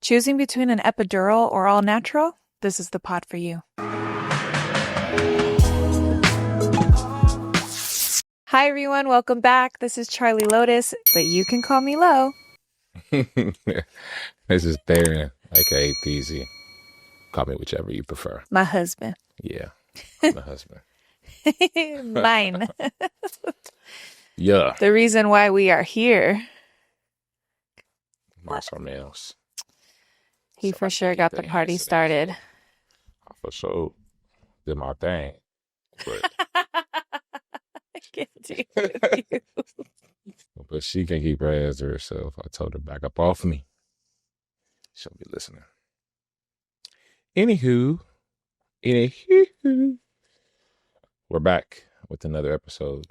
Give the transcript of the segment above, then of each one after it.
Choosing between an epidural or all natural? This is the pod for you. Hi, everyone. Welcome back. This is Charlie Lotus, but you can call me Lo. This is Theron, aka Theezy. Call me whichever you prefer. My husband. Yeah, my husband. Mine. Yeah. The reason why we are here. My something else. He for sure got the party started. I for sure did my thing. But I can't deal with you. but she can keep her ass to herself. I told her back up off me. She'll be listening. Anywho, we're back with another episode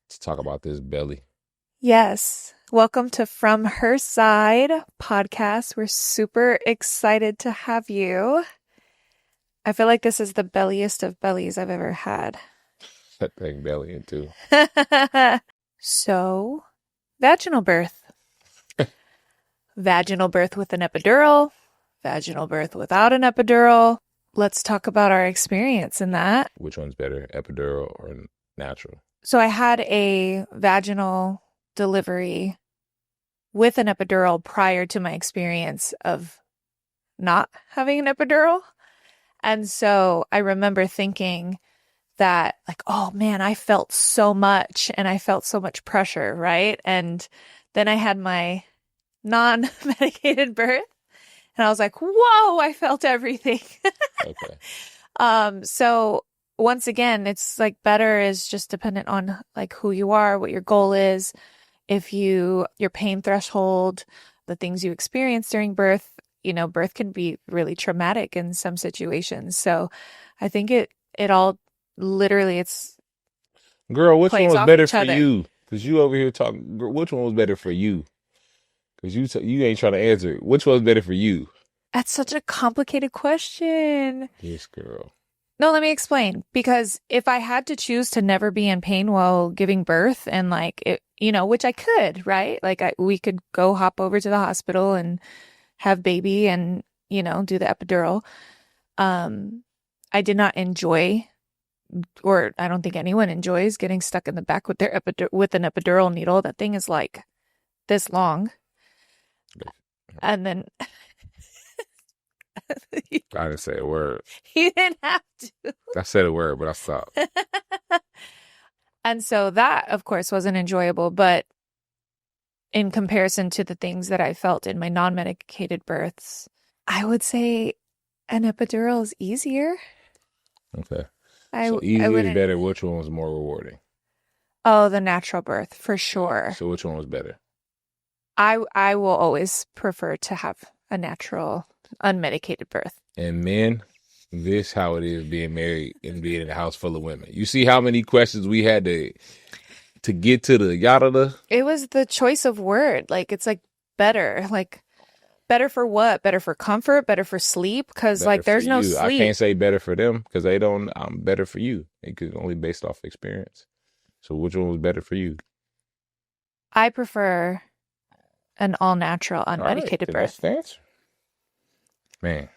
to talk about this belly. Yes. Welcome to From Her Side podcast. We're super excited to have you. I feel like this is the belliest of bellies I've ever had. That thing belly too. So, vaginal birth. Vaginal birth with an epidural. Vaginal birth without an epidural. Let's talk about our experience in that. Which one's better, epidural or natural? So I had a vaginal delivery with an epidural prior to my experience of not having an epidural. And so I remember thinking that, like, oh man, I felt so much and I felt so much pressure, right? And then I had my non-medicated birth and I was like, whoa, I felt everything. Okay. So once again, it's like better is just dependent on like who you are, what your goal is, if your pain threshold, the things you experience during birth. You know, birth can be really traumatic in some situations. So I think it all literally it's girl, which one plays was off better each for other. you? Because you over here talking. Girl, which one was better for you? Because you ain't trying to answer. Which one was better for you? That's such a complicated question. Yes, girl. No, let me explain. Because if I had to choose to never be in pain while giving birth and like it, you know, which I could, right? Like we could go hop over to the hospital and have baby and, you know, do the epidural. I did not enjoy, or I don't think anyone enjoys getting stuck in the back with their with an epidural needle. That thing is like this long. And then I didn't say a word. you didn't have to. I said a word, but I stopped. And so that, of course, wasn't enjoyable. But in comparison to the things that I felt in my non-medicated births, I would say an epidural is easier. Okay. I Easy is wouldn't. better. Which one was more rewarding? Oh, the natural birth, for sure. So which one was better? I will always prefer to have a natural, unmedicated birth. And men, this how it is being married and being in a house full of women. You see how many questions we had to get to the yada. It was the choice of word. Like, it's like better. Like, better for what? Better for comfort? Better for sleep? Because, like, there's no sleep. I can't say better for them because they don't. I'm better for you. It could only based off experience. So which one was better for you? I prefer an all-natural, unmedicated birth. That's the answer. Man,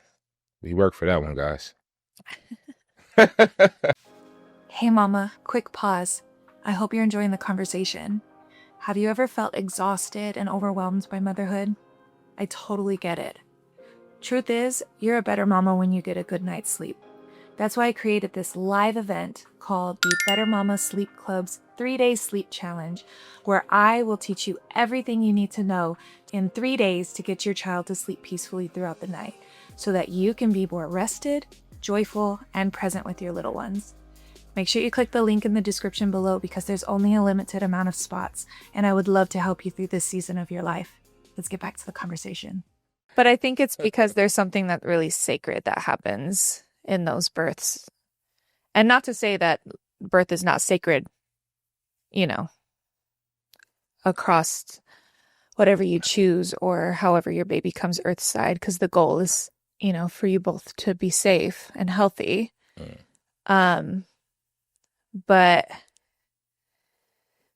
we work for that one, guys. Hey, Mama, quick pause. I hope you're enjoying the conversation. Have you ever felt exhausted and overwhelmed by motherhood? I totally get it. Truth is, you're a better mama when you get a good night's sleep. That's why I created this live event called the Better Mama Sleep Club's 3-Day Sleep Challenge, where I will teach you everything you need to know in 3 days to get your child to sleep peacefully throughout the night, so that you can be more rested, joyful, and present with your little ones. Make sure you click the link in the description below because there's only a limited amount of spots, and I would love to help you through this season of your life. Let's get back to the conversation. But I think it's because there's something that really sacred that happens in those births. And not to say that birth is not sacred, you know, across whatever you choose or however your baby comes earthside, because the goal is, you know, for you both to be safe and healthy. But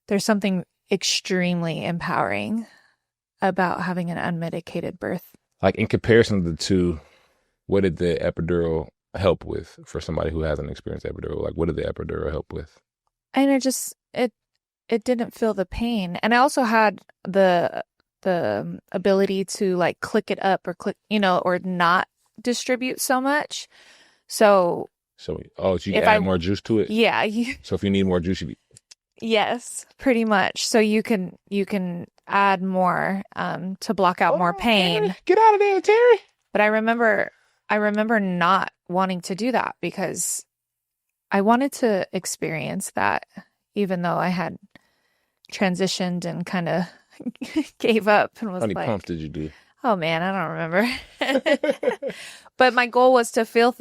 there's something extremely empowering about having an unmedicated birth. Like in comparison to the two, what did the epidural help with for somebody who hasn't experienced epidural? Like what did the epidural help with? And it didn't feel the pain. And I also had the ability to like click it up or click, or not distribute so much. So So you if add more juice to it? yeah, So if you need more juice, yes, pretty much. So you can add more to block out more pain. Terry, get out of there, Terry. But I remember not wanting to do that because I wanted to experience that, even though I had transitioned and kind of gave up and was How many like, pumps did you do? oh man, I don't remember. But my goal was to feel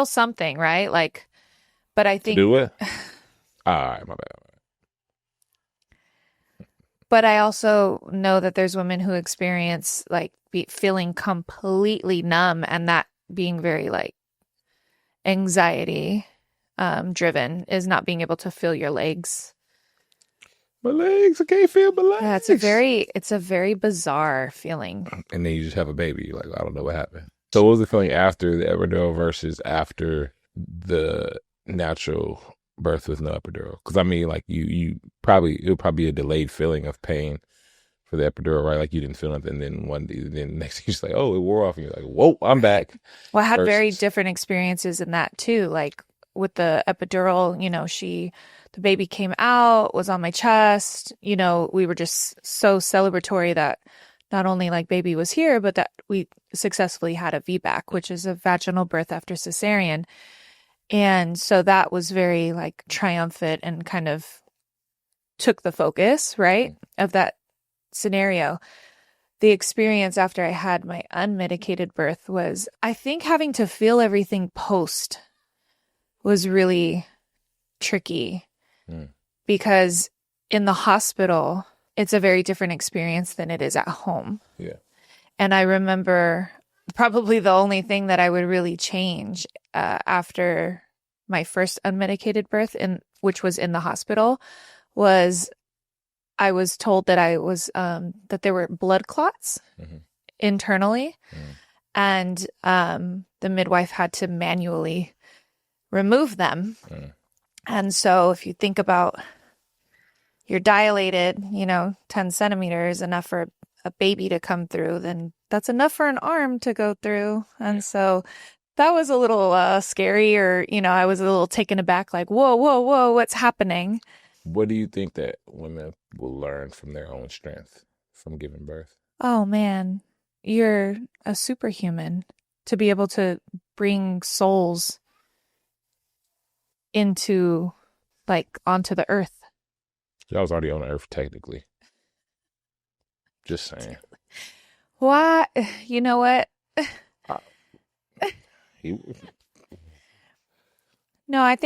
something, right? Like, but I think To do what? All right, my bad. But I also know that there's women who experience like feeling completely numb, and that being very like anxiety driven is not being able to feel your legs. My legs, I can't feel my legs. Yeah, it's a very bizarre feeling. And then you just have a baby. You're like, I don't know what happened. So what was the feeling after the epidural versus after the natural birth with no epidural? Because I mean, like it would probably be a delayed feeling of pain for the epidural, right? Like you didn't feel nothing, then then next thing you're just like, oh, it wore off, and you're like, whoa, I'm back. Well, I had very different experiences in that too. Like with the epidural, the baby came out, was on my chest. We were just so celebratory that not only like baby was here, but that we successfully had a VBAC, which is a vaginal birth after cesarean. And so that was very like triumphant and kind of took the focus, right, of that scenario. The experience after I had my unmedicated birth was, I think, having to feel everything post was really tricky because in the hospital, it's a very different experience than it is at home. Yeah. And I remember probably the only thing that I would really change after my first unmedicated birth, which was in the hospital, was I was told that I was that there were blood clots internally, and the midwife had to manually remove them. And so if you think about, you're dilated, 10 centimeters, enough for a baby to come through, then that's enough for an arm to go through. And so that was a little scary, or, I was a little taken aback, like, whoa, whoa, whoa, what's happening? What do you think that women will learn from their own strength from giving birth? Oh, man, you're a superhuman to be able to bring souls onto the earth. I was already on the earth, technically. Just saying. Why? You know what? No,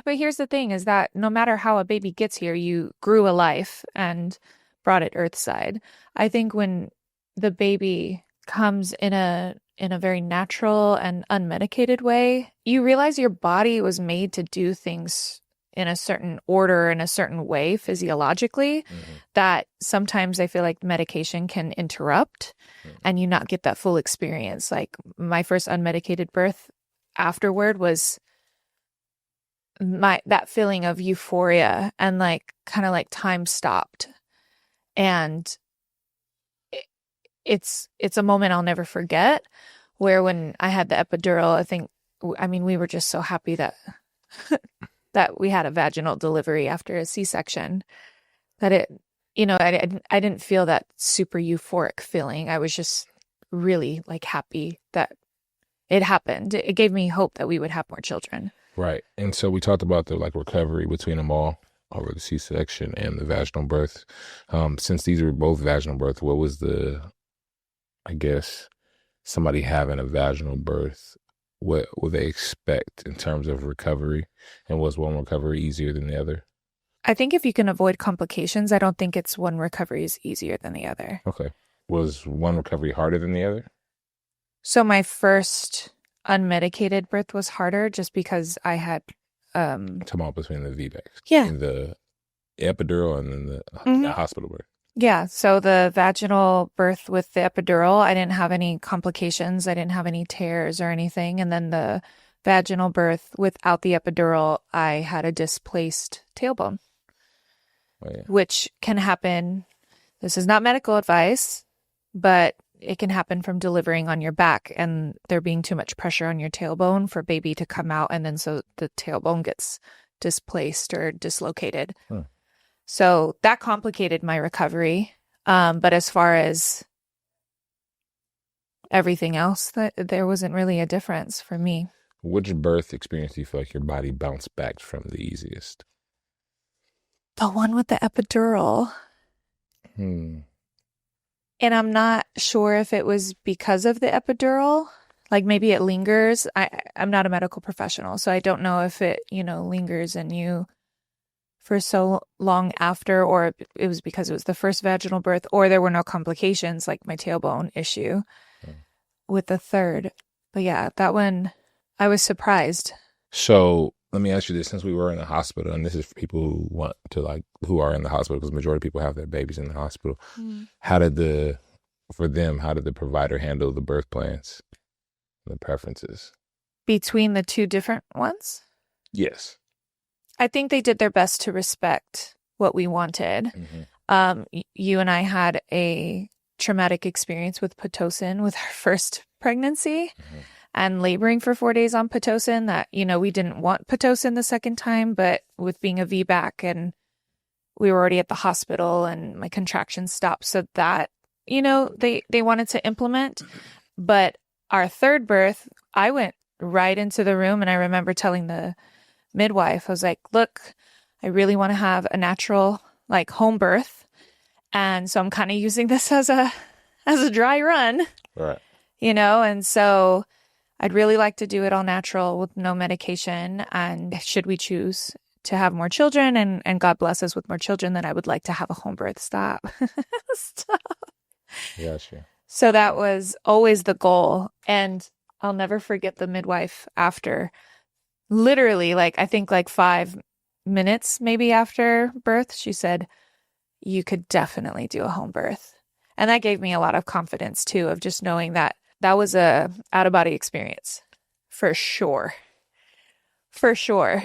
but here's the thing is that no matter how a baby gets here, you grew a life and brought it earthside. I think when the baby comes in a very natural and unmedicated way, you realize your body was made to do things in a certain order, in a certain way physiologically, that sometimes I feel like medication can interrupt and you not get that full experience. Like my first unmedicated birth afterward was that feeling of euphoria and like kind of like time stopped. And it's a moment I'll never forget, where when I had the epidural, we were just so happy that that we had a vaginal delivery after a C-section, that I didn't feel that super euphoric feeling. I was just really like happy that it happened. It gave me hope that we would have more children. Right. And so we talked about the like recovery between them all over the C-section and the vaginal birth. Since these were both vaginal birth, what was somebody having a vaginal birth, what will they expect in terms of recovery? And was one recovery easier than the other? I think if you can avoid complications, I don't think it's one recovery is easier than the other. Okay. Was one recovery harder than the other? So my first unmedicated birth was harder just because I had Come on, between the VBACs. Yeah. The epidural and then the hospital birth. Yeah, so the vaginal birth with the epidural, I didn't have any complications. I didn't have any tears or anything. And then the vaginal birth without the epidural, I had a displaced tailbone, Oh, yeah. which can happen. This is not medical advice, but it can happen from delivering on your back and there being too much pressure on your tailbone for baby to come out. And then so the tailbone gets displaced or dislocated. Hmm. So that complicated my recovery. But as far as everything else, there wasn't really a difference for me. Which birth experience do you feel like your body bounced back from the easiest? The one with the epidural. Hmm. And I'm not sure if it was because of the epidural. Like maybe it lingers. I'm not a medical professional, so I don't know if it, lingers in you for so long after, or it was because it was the first vaginal birth, or there were no complications like my tailbone issue with the third. But yeah, that one, I was surprised. So let me ask you this: since we were in the hospital, and this is for people who want to who are in the hospital, because the majority of people have their babies in the hospital. How did the provider handle the birth plans, the preferences between the two different ones? Yes. I think they did their best to respect what we wanted. You and I had a traumatic experience with Pitocin with our first pregnancy and laboring for 4 days on Pitocin that, we didn't want Pitocin the second time, but with being a VBAC and we were already at the hospital and my contractions stopped. So that, they wanted to implement. But our third birth, I went right into the room and I remember telling the midwife, I was like, look, I really want to have a natural home birth. And so I'm kind of using this as a dry run. Right. And so I'd really like to do it all natural with no medication. And should we choose to have more children and God bless us with more children, then I would like to have a home birth. Stop. Gotcha. So that was always the goal. And I'll never forget the midwife after. Literally, I think 5 minutes maybe after birth, she said, you could definitely do a home birth. And that gave me a lot of confidence too, of just knowing that was a out-of-body experience. For sure. For sure.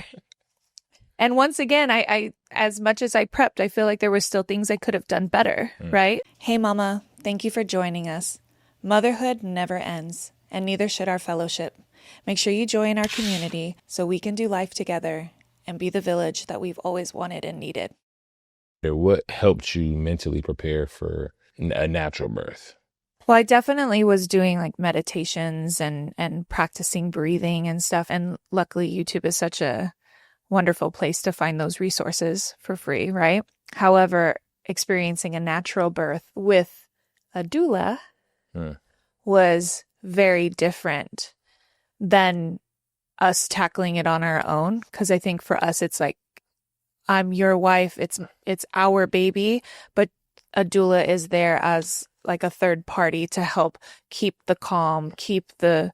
And once again, I as much as I prepped, I feel like there were still things I could have done better, right? Hey, Mama, thank you for joining us. Motherhood never ends, and neither should our fellowship. Make sure you join our community so we can do life together and be the village that we've always wanted and needed. What helped you mentally prepare for a natural birth? Well, I definitely was doing meditations and practicing breathing and stuff. And luckily, YouTube is such a wonderful place to find those resources for free, right? However, experiencing a natural birth with a doula was very different than us tackling it on our own. Because I think for us, it's I'm your wife, it's our baby, but a doula is there as a third party to help keep the calm, keep the,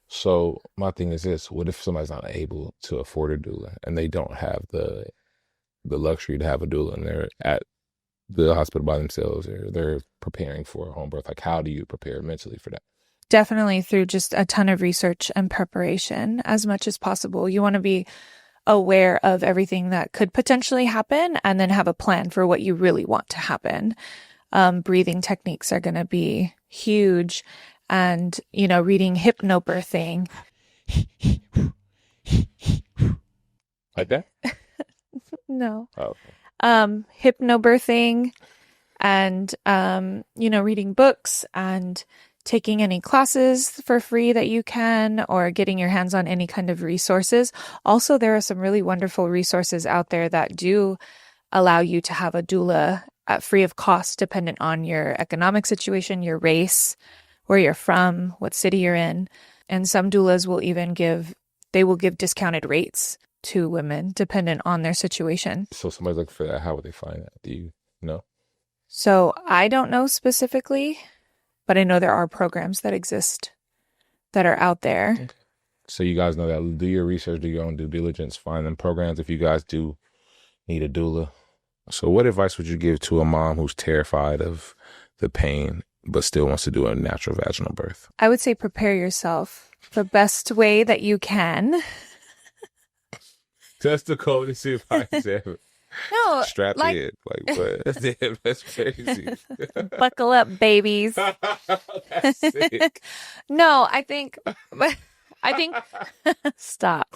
So my thing is this: what if somebody's not able to afford a doula and they don't have the luxury to have a doula and they're at the hospital by themselves or they're preparing for a home birth? How do you prepare mentally for that? Definitely through just a ton of research and preparation as much as possible. You want to be aware of everything that could potentially happen and then have a plan for what you really want to happen. Breathing techniques are going to be huge. And, reading hypnobirthing. Like that? No. Oh, okay. Hypnobirthing and, reading books and taking any classes for free that you can, or getting your hands on any kind of resources. Also, there are some really wonderful resources out there that do allow you to have a doula free of cost, dependent on your economic situation, your race, where you're from, what city you're in. And some doulas will even give discounted rates to women dependent on their situation. So somebody's looking for that. How would they find that? Do you know? So I don't know specifically, but I know there are programs that exist that are out there. Okay. So you guys know that. Do your research, do your own due diligence, find them programs. If you guys do need a doula, So what advice would you give to a mom who's terrified of the pain but still wants to do a natural vaginal birth? I would say prepare yourself the best way that you can. That's the coldest advice ever. No, Strap in. Like, what? Damn, that's crazy. buckle up, babies. That's sick. No, I think stop.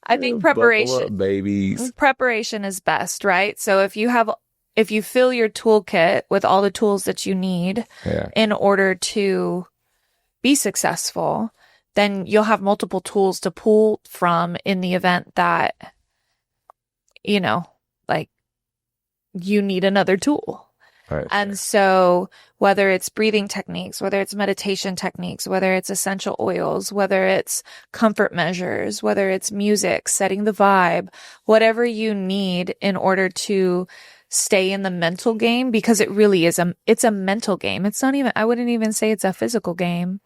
I think Buckle up, babies. preparation is best, right? So if you fill your toolkit with all the tools that you need in order to be successful, then you'll have multiple tools to pull from in the event that, like you need another tool. Right. And so whether it's breathing techniques, whether it's meditation techniques, whether it's essential oils, whether it's comfort measures, whether it's music, setting the vibe, whatever you need in order to stay in the mental game, because it really is it's a mental game. It's not even, I wouldn't even say it's a physical game.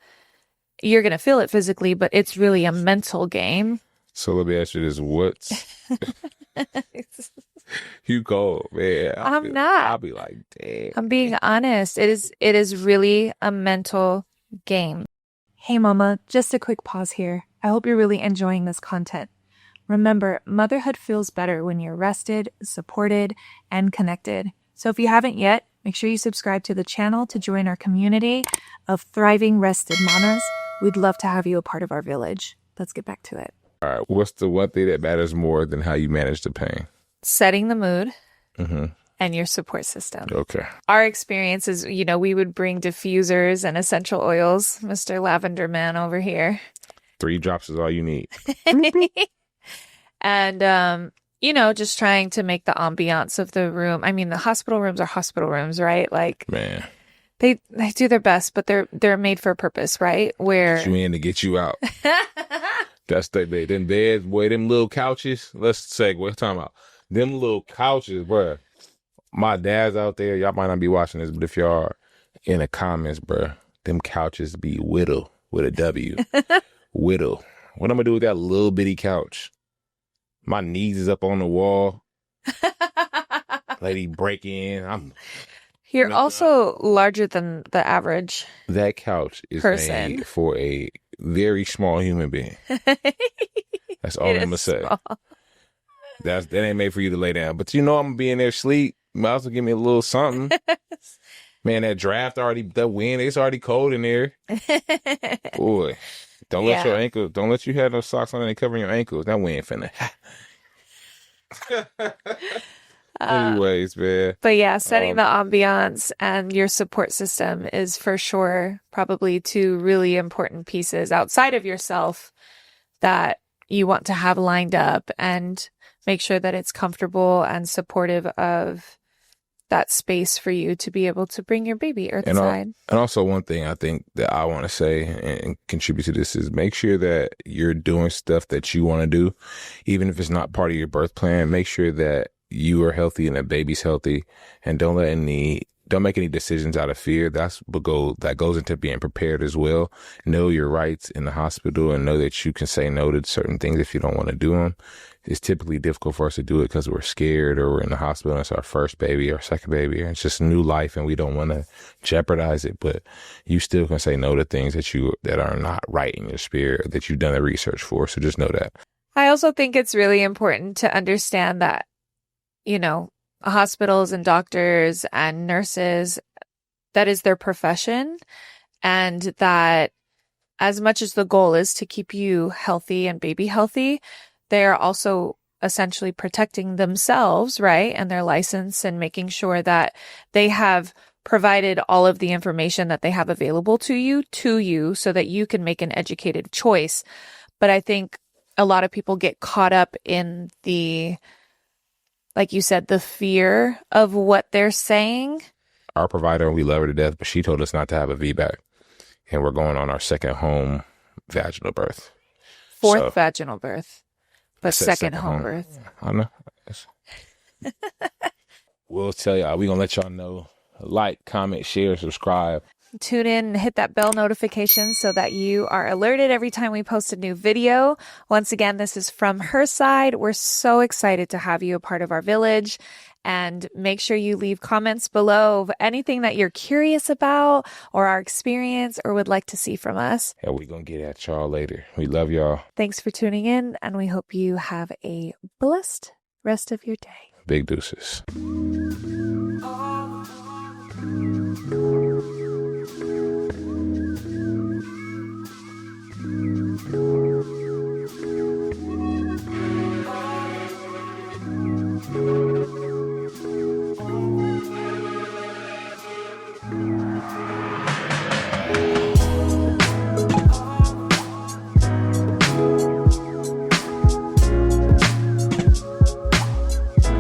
You're going to feel it physically, but it's really a mental game. So let me ask you this. You cold, man. I'm not. I'll be like, damn. I'm being honest. It is really a mental game. Hey, Mama, just a quick pause here. I hope you're really enjoying this content. Remember, motherhood feels better when you're rested, supported, and connected. So if you haven't yet, make sure you subscribe to the channel to join our community of thriving, rested mamas. We'd love to have you a part of our village. Let's get back to it. All right. What's the one thing that matters more than how you manage the pain? Setting the mood and your support system. Okay. Our experience is, we would bring diffusers and essential oils. Mr. Lavender Man over here. 3 drops is all you need. And, just trying to make the ambiance of the room. I mean, the hospital rooms are hospital rooms, right? Like, man, they do their best, but they're made for a purpose, right? Where get you in to get you out. That's them beds, boy, them little couches. Let's segue. What talking about? Them little couches, bruh. My dad's out there. Y'all might not be watching this, but if y'all are in the comments, bruh, them couches be whittle with a W. Whittle. What I'm gonna do with that little bitty couch? My knees is up on the wall. Lady break in. You're also larger than the average. That couch is person. Made for a very small human being. That's all I'm gonna say. That ain't made for you to lay down. But I'm gonna be in there sleep. Might as well give me a little something. Man, that draft the wind, it's already cold in there. Boy. Don't let your ankles, don't let you have no socks on and covering your ankles. That wind finna. Anyways, man. But yeah, setting the ambiance and your support system is for sure probably 2 really important pieces outside of yourself that you want to have lined up, and make sure that it's comfortable and supportive of that space for you to be able to bring your baby earthside. And also one thing I think that I want to say and contribute to this is make sure that you're doing stuff that you want to do, even if it's not part of your birth plan. Make sure that you are healthy and the baby's healthy, and don't make any decisions out of fear. That goes into being prepared as well. Know your rights in the hospital and know that you can say no to certain things if you don't want to do them. It's typically difficult for us to do it because we're scared or we're in the hospital and it's our first baby or second baby, or it's just a new life and we don't want to jeopardize it. But you still can say no to things that are not right in your spirit, that you've done the research for. So just know that. I also think it's really important to understand that, hospitals and doctors and nurses, that is their profession, and that as much as the goal is to keep you healthy and baby healthy, they are also essentially protecting themselves, right? And their license, and making sure that they have provided all of the information that they have available to you so that you can make an educated choice. But I think a lot of people get caught up in the, like you said, the fear of what they're saying. Our provider, we love her to death, but she told us not to have a VBAC. And we're going on our second home vaginal birth. Fourth vaginal birth, but second home birth. I know. We'll tell y'all. We're going to let y'all know. Like, comment, share, subscribe. Tune in and hit that bell notification so that you are alerted every time we post a new video. Once again, this is from her side. We're so excited to have you a part of our village. And make sure you leave comments below of anything that you're curious about or our experience or would like to see from us. And we're going to get at y'all later. We love y'all. Thanks for tuning in, and we hope you have a blessed rest of your day. Big deuces.